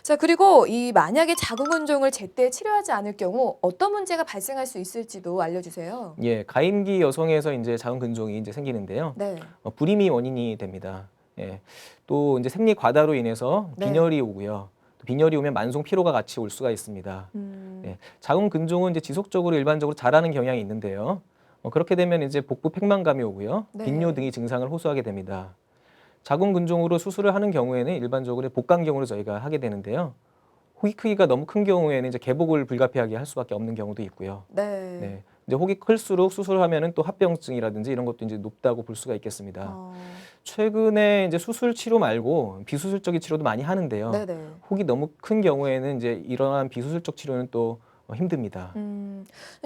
자, 그리고 이 만약에 자궁근종을 제때 치료하지 않을 경우 어떤 문제가 발생할 수 있을지도 알려주세요. 예, 가임기 여성에서 이제 자궁근종이 이제 생기는데요. 네. 불임이 원인이 됩니다. 예, 또 이제 생리 과다로 인해서 네. 빈혈이 오고요. 또 빈혈이 오면 만성 피로가 같이 올 수가 있습니다. 음, 예, 자궁근종은 이제 지속적으로 일반적으로 자라는 경향이 있는데요. 그렇게 되면 이제 복부 팽만감이 오고요. 빈뇨 네. 등의 증상을 호소하게 됩니다. 자궁근종으로 수술을 하는 경우에는 일반적으로 복강경으로 저희가 하게 되는데요. 혹이 크기가 너무 큰 경우에는 이제 개복을 불가피하게 할 수밖에 없는 경우도 있고요. 네. 네, 이제 혹이 클수록 수술하면은 또 합병증이라든지 이런 것도 이제 높다고 볼 수가 있겠습니다. 어, 최근에 이제 수술 치료 말고 비수술적인 치료도 많이 하는데요. 네네. 혹이 너무 큰 경우에는 이제 이러한 비수술적 치료는 또 힘듭니다.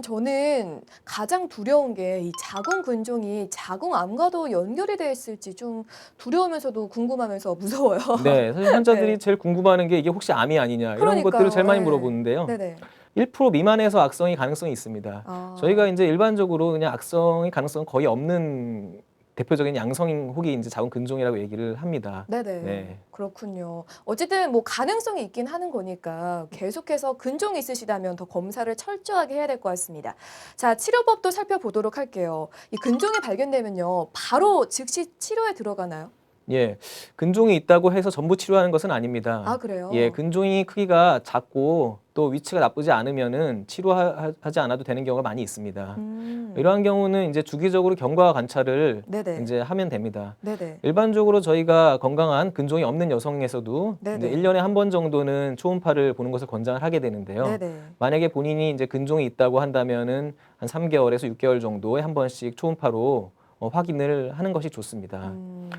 저는 가장 두려운 게 이 자궁근종이 자궁암과도 연결이 돼 있을지 좀 두려우면서도 궁금하면서 무서워요. 네, 사실 환자들이 네. 제일 궁금해하는 게 이게 혹시 암이 아니냐 이런 것들을 제일 그러니까요. 많이 예. 물어보는데요. 네네. 1% 미만에서 악성이 가능성이 있습니다. 저희가 아. 이제 일반적으로 그냥 악성의 가능성은 거의 없는 대표적인 양성인 혹이 이제 자궁근종이라고 얘기를 합니다. 네네. 네. 그렇군요. 어쨌든 뭐 가능성이 있긴 하는 거니까 계속해서 근종이 있으시다면 더 검사를 철저하게 해야 될 것 같습니다. 자, 치료법도 살펴보도록 할게요. 이 근종이 발견되면요, 바로 즉시 치료에 들어가나요? 예, 근종이 있다고 해서 전부 치료하는 것은 아닙니다. 아, 예, 그래요? 근종이 크기가 작고 또 위치가 나쁘지 않으면은 치료하지 않아도 되는 경우가 많이 있습니다. 음. 이러한 경우는 이제 주기적으로 경과 관찰을 네네. 이제 하면 됩니다. 네네. 일반적으로 저희가 건강한 근종이 없는 여성에서도 이제 네네. 1년에 한 번 정도는 초음파를 보는 것을 권장을 하게 되는데요. 네네. 만약에 본인이 이제 근종이 있다고 한다면은 한 3개월에서 6개월 정도에 한 번씩 초음파로 확인을 하는 것이 좋습니다. 음.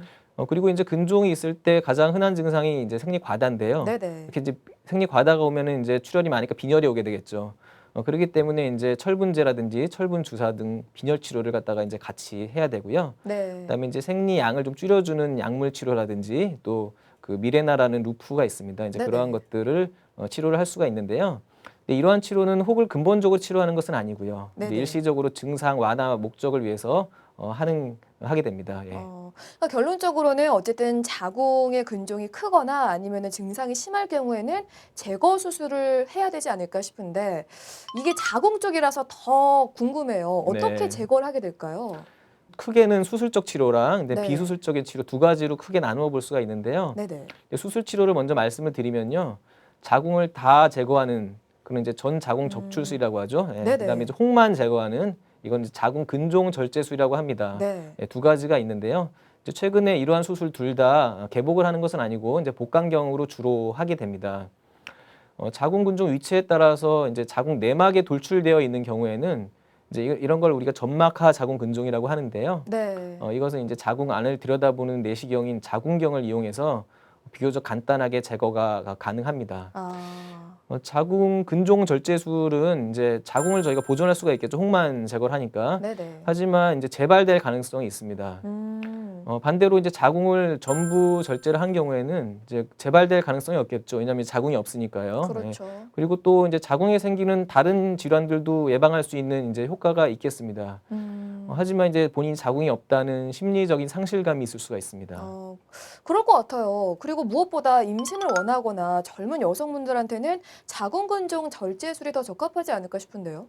그리고 이제 근종이 있을 때 가장 흔한 증상이 이제 생리 과다인데요. 네네. 이렇게 이제 생리 과다가 오면은 이제 출혈이 많으니까 빈혈이 오게 되겠죠. 그렇기 때문에 이제 철분제라든지 철분 주사 등 빈혈 치료를 갖다가 이제 같이 해야 되고요. 네. 그다음에 이제 생리양을 좀 줄여주는 약물 치료라든지 또 그 미레나라는 루프가 있습니다. 이제 그러한 네네. 것들을 치료를 할 수가 있는데요. 근데 이러한 치료는 혹을 근본적으로 치료하는 것은 아니고요. 이제 네네. 일시적으로 증상 완화 목적을 위해서 하게 됩니다. 예. 그러니까 결론적으로는 어쨌든 자궁의 근종이 크거나 아니면은 증상이 심할 경우에는 제거 수술을 해야 되지 않을까 싶은데 이게 자궁 쪽이라서 더 궁금해요. 어떻게 네. 제거를 하게 될까요? 크게는 수술적 치료랑 근데 네. 비수술적인 치료 두 가지로 크게 나누어 볼 수가 있는데요. 네네. 수술 치료를 먼저 말씀을 드리면요. 자궁을 다 제거하는 그런 이제 전 자궁 음. 적출술이라고 하죠. 예. 그다음에 이제 네네. 혹만 제거하는 이건 이제 자궁 근종 절제술이라고 합니다. 네. 예, 두 가지가 있는데요. 이제 최근에 이러한 수술 둘 다 개복을 하는 것은 아니고 이제 복강경으로 주로 하게 됩니다. 자궁 근종 위치에 따라서 이제 자궁 내막에 돌출되어 있는 경우에는 이제 이런 걸 우리가 점막하 자궁 근종이라고 하는데요. 네. 이것은 이제 자궁 안을 들여다보는 내시경인 자궁경을 이용해서 비교적 간단하게 제거가 가능합니다. 아. 자궁 근종 절제술은 이제 자궁을 저희가 보존할 수가 있겠죠. 혹만 제거를 하니까. 네네. 하지만 이제 재발될 가능성이 있습니다. 음. 반대로 이제 자궁을 전부 절제를 한 경우에는 이제 재발될 가능성이 없겠죠. 왜냐하면 자궁이 없으니까요. 예. 그렇죠. 그리고 또 이제 자궁에 생기는 다른 질환들도 예방할 수 있는 이제 효과가 있겠습니다. 음. 하지만 이제 본인이 자궁이 없다는 심리적인 상실감이 있을 수가 있습니다. 어, 그럴 것 같아요. 그리고 무엇보다 임신을 원하거나 젊은 여성분들한테는 자궁근종 절제술이 더 적합하지 않을까 싶은데요.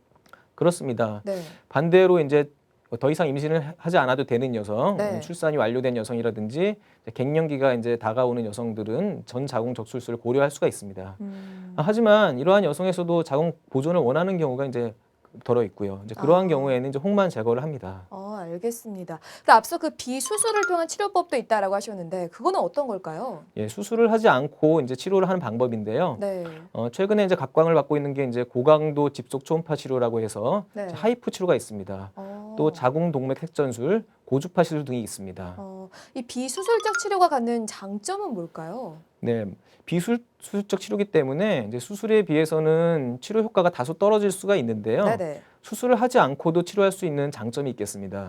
그렇습니다. 네. 반대로 이제 더 이상 임신을 하지 않아도 되는 여성, 네. 출산이 완료된 여성이라든지 이제 갱년기가 이제 다가오는 여성들은 전 자궁 적출술을 고려할 수가 있습니다. 음. 하지만 이러한 여성에서도 자궁 보존을 원하는 경우가 이제 덜어 있고요. 이제 그러한 아. 경우에는 이제 혹만 제거를 합니다. 알겠습니다. 그 앞서 그 비수술을 통한 치료법도 있다라고 하셨는데 그거는 어떤 걸까요? 예, 수술을 하지 않고 이제 치료를 하는 방법인데요. 네. 최근에 이제 각광을 받고 있는 게 이제 고강도 집속 초음파 치료라고 해서 이제 네. 하이프 치료가 있습니다. 또 어. 자궁 동맥 색전술, 고주파 시술 등이 있습니다. 이 비수술적 치료가 갖는 장점은 뭘까요? 네, 비수술적 치료기 때문에 이제 수술에 비해서는 치료 효과가 다소 떨어질 수가 있는데요. 네네. 수술을 하지 않고도 치료할 수 있는 장점이 있겠습니다.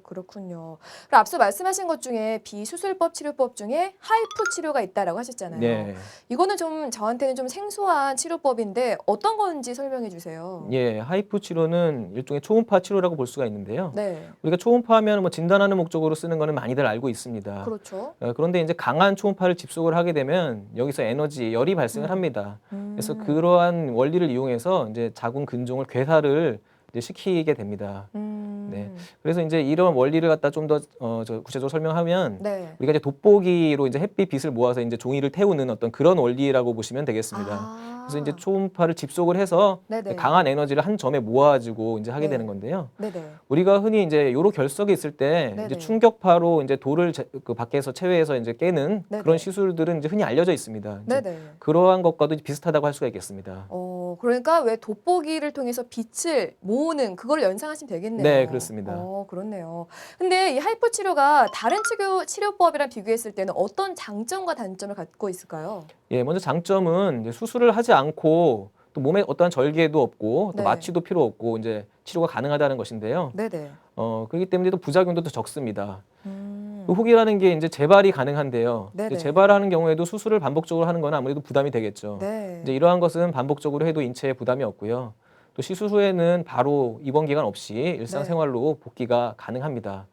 그렇군요. 그럼 앞서 말씀하신 것 중에 비수술법 치료법 중에 하이프 치료가 있다라고 하셨잖아요. 네. 이거는 좀 저한테는 좀 생소한 치료법인데 어떤 건지 설명해 주세요. 예, 하이프 치료는 일종의 초음파 치료라고 볼 수가 있는데요. 네. 우리가 초음파하면 뭐 진단하는 목적으로 쓰는 거는 많이들 알고 있습니다. 그렇죠. 그런데 이제 강한 초음파를 집속을 하게 되면 여기서 에너지, 열이 발생을 합니다. 그래서 그러한 원리를 이용해서 이제 자궁 근종을 괴사를 이제 시키게 됩니다. 네. 그래서 이제 이런 원리를 갖다 좀 더 구체적으로 설명하면 네. 우리가 이제 돋보기로 이제 햇빛 빛을 모아서 이제 종이를 태우는 어떤 그런 원리라고 보시면 되겠습니다. 그래서 이제 초음파를 집속을 해서 네네. 강한 에너지를 한 점에 모아가지고 이제 하게 네. 되는 건데요. 네네. 우리가 흔히 이제 요로 결석이 있을 때 이제 네네. 충격파로 이제 돌을 그 밖에서 체외해서 이제 깨는 네네. 그런 시술들은 이제 흔히 알려져 있습니다. 이제 네네. 그러한 것과도 비슷하다고 할 수가 있겠습니다. 그러니까 왜 돋보기를 통해서 빛을 모으는 그걸 연상하시면 되겠네요. 네, 그렇습니다. 그렇네요. 근데 이 하이퍼 치료가 다른 치료법이랑 비교했을 때는 어떤 장점과 단점을 갖고 있을까요? 예, 먼저 장점은 이제 수술을 하지 않고 또 몸에 어떠한 절개도 없고 또 네. 마취도 필요 없고 이제 치료가 가능하다는 것인데요. 네네. 그렇기 때문에 또 부작용도 더 적습니다. 음. 또 혹이라는 게 이제 재발이 가능한데요. 네네. 이제 재발하는 경우에도 수술을 반복적으로 하는 건 아무래도 부담이 되겠죠. 네. 이제 이러한 것은 반복적으로 해도 인체에 부담이 없고요. 또 시술 후에는 바로 입원 기간 없이 일상생활로 복귀가 가능합니다.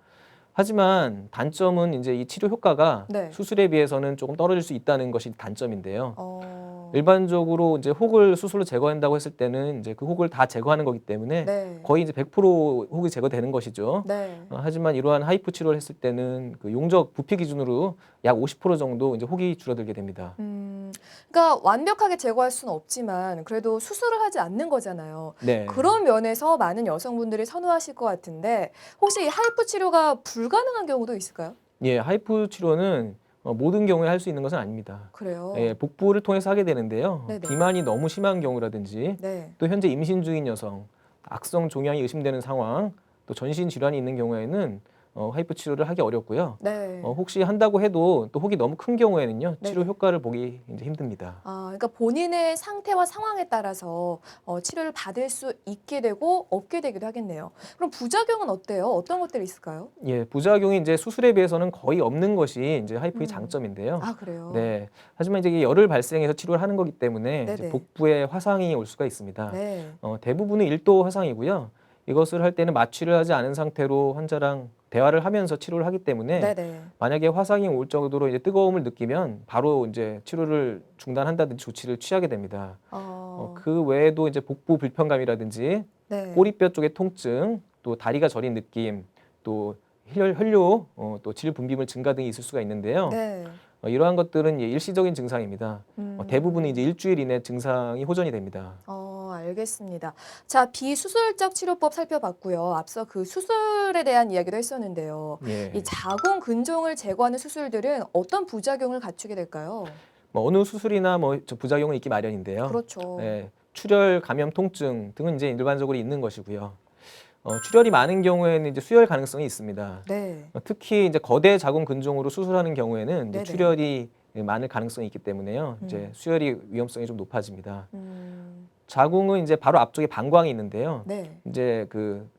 하지만 단점은 이제 이 치료 효과가 네. 수술에 비해서는 조금 떨어질 수 있다는 것이 단점인데요. 어. 일반적으로 이제 혹을 수술로 제거한다고 했을 때는 이제 그 혹을 다 제거하는 거기 때문에 네. 거의 이제 100% 혹이 제거되는 것이죠. 네. 하지만 이러한 하이프 치료를 했을 때는 그 용적 부피 기준으로 약 50% 정도 이제 혹이 줄어들게 됩니다. 그러니까 완벽하게 제거할 수는 없지만 그래도 수술을 하지 않는 거잖아요. 네. 그런 면에서 많은 여성분들이 선호하실 것 같은데 혹시 이 하이프 치료가 불가능한 경우도 있을까요? 예, 하이프 치료는 모든 경우에 할 수 있는 것은 아닙니다. 그래요. 예, 복부를 통해서 하게 되는데요. 네네. 비만이 너무 심한 경우라든지 네. 또 현재 임신 중인 여성, 악성 종양이 의심되는 상황, 또 전신 질환이 있는 경우에는 하이프 치료를 하기 어렵고요. 네. 혹시 한다고 해도 또 혹이 너무 큰 경우에는요, 치료 네네. 효과를 보기 이제 힘듭니다. 그러니까 본인의 상태와 상황에 따라서 치료를 받을 수 있게 되고 없게 되기도 하겠네요. 그럼 부작용은 어때요? 어떤 것들이 있을까요? 예, 부작용이 이제 수술에 비해서는 거의 없는 것이 이제 하이프의 장점인데요. 그래요? 네. 하지만 이제 이게 열을 발생해서 치료를 하는 거기 때문에 이제 네네. 복부에 화상이 올 수가 있습니다. 네. 대부분은 1도 화상이고요. 이것을 할 때는 마취를 하지 않은 상태로 환자랑 대화를 하면서 치료를 하기 때문에 네네. 만약에 화상이 올 정도로 이제 뜨거움을 느끼면 바로 이제 치료를 중단한다든지 조치를 취하게 됩니다. 그 외에도 이제 복부 불편감이라든지 네. 꼬리뼈 쪽의 통증, 또 다리가 저린 느낌, 또 혈뇨, 또 질 분비물 증가 등이 있을 수가 있는데요. 네. 이러한 것들은 일시적인 증상입니다. 대부분은 이제 일주일 이내 증상이 호전이 됩니다. 알겠습니다. 자, 비수술적 치료법 살펴봤고요. 앞서 그 수술에 대한 이야기도 했었는데요. 예. 이 자궁 근종을 제거하는 수술들은 어떤 부작용을 갖추게 될까요? 뭐 어느 수술이나 뭐 부작용은 있기 마련인데요. 그렇죠. 예, 출혈, 감염, 통증 등은 이제 일반적으로 있는 것이고요. 출혈이 많은 경우에는 이제 수혈 가능성이 있습니다. 네. 특히 이제 거대 자궁 근종으로 수술하는 경우에는 이제 네네. 출혈이 많을 가능성이 있기 때문에요. 이제 음. 수혈이 위험성이 좀 높아집니다. 음. 자궁은 이제 바로 앞쪽에 방광이 있는데요. 네. 이제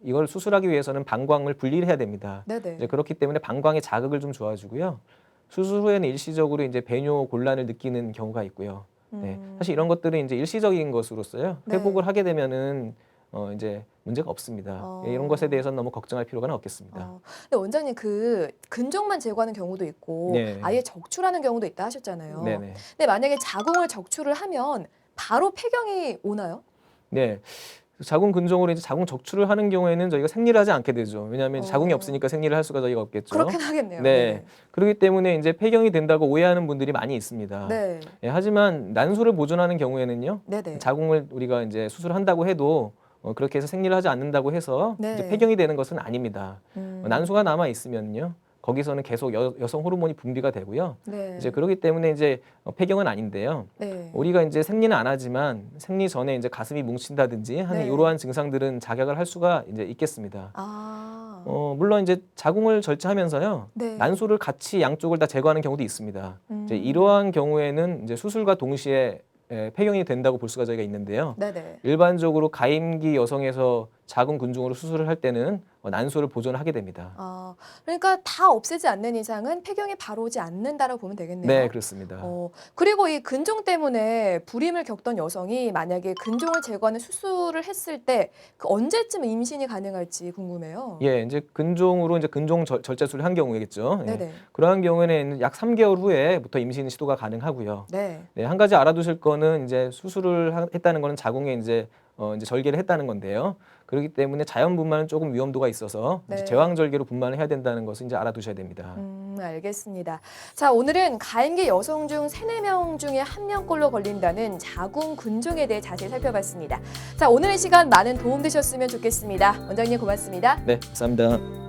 이걸 수술하기 위해서는 방광을 분리를 해야 됩니다. 네네. 이제 그렇기 때문에 방광에 자극을 좀 줘주고요. 수술 후에는 일시적으로 이제 배뇨 곤란을 느끼는 경우가 있고요. 네, 사실 이런 것들은 이제 일시적인 것으로서요. 네. 회복을 하게 되면은 이제 문제가 없습니다. 어. 예, 이런 것에 대해서는 너무 걱정할 필요가 없겠습니다. 근데 원장님 그 근종만 제거하는 경우도 있고 네. 아예 적출하는 경우도 있다 하셨잖아요. 네네. 근데 만약에 자궁을 적출을 하면 바로 폐경이 오나요? 네. 자궁 근종으로 이제 자궁 적출을 하는 경우에는 저희가 생리를 하지 않게 되죠. 왜냐하면 자궁이 없으니까 생리를 할 수가 저희가 없겠죠. 그렇긴 하겠네요. 네. 그렇기 때문에 이제 폐경이 된다고 오해하는 분들이 많이 있습니다. 네. 예, 하지만 난소를 보존하는 경우에는요. 네네. 자궁을 우리가 이제 수술한다고 해도 그렇게 해서 생리를 하지 않는다고 해서 네. 이제 폐경이 되는 것은 아닙니다. 음. 난소가 남아 있으면요. 거기서는 계속 여성 호르몬이 분비가 되고요. 네. 이제 그렇기 때문에 이제 폐경은 아닌데요. 네. 우리가 이제 생리는 안 하지만 생리 전에 이제 가슴이 뭉친다든지 하는 네. 이러한 증상들은 작약을 할 수가 이제 있겠습니다. 아. 물론 이제 자궁을 절제하면서요. 네. 난소를 같이 양쪽을 다 제거하는 경우도 있습니다. 이제 이러한 경우에는 이제 수술과 동시에 폐경이 된다고 볼 수가 저희가 있는데요. 네네. 일반적으로 가임기 여성에서 자궁 근종으로 수술을 할 때는 난소를 보존하게 됩니다. 아, 그러니까 다 없애지 않는 이상은 폐경이 바로 오지 않는다라고 보면 되겠네요. 네, 그렇습니다. 그리고 이 근종 때문에 불임을 겪던 여성이 만약에 근종을 제거하는 수술을 했을 때 그 언제쯤 임신이 가능할지 궁금해요. 예, 이제 근종으로 이제 근종 절제술을 한 경우겠죠. 예. 네네. 그러한 경우에는 약 3개월 후에부터 임신 시도가 가능하고요. 네. 네, 한 가지 알아두실 거는 이제 수술을 했다는 거는 자궁에 이제 절개를 했다는 건데요. 그렇기 때문에 자연 분만은 조금 위험도가 있어서 이제 네. 제왕 절개로 분만을 해야 된다는 것을 이제 알아두셔야 됩니다. 알겠습니다. 자, 오늘은 가임기 여성 중 3, 4명 중에 1명꼴로 걸린다는 자궁 근종에 대해 자세히 살펴봤습니다. 자, 오늘의 시간 많은 도움 되셨으면 좋겠습니다. 원장님 고맙습니다. 네, 감사합니다.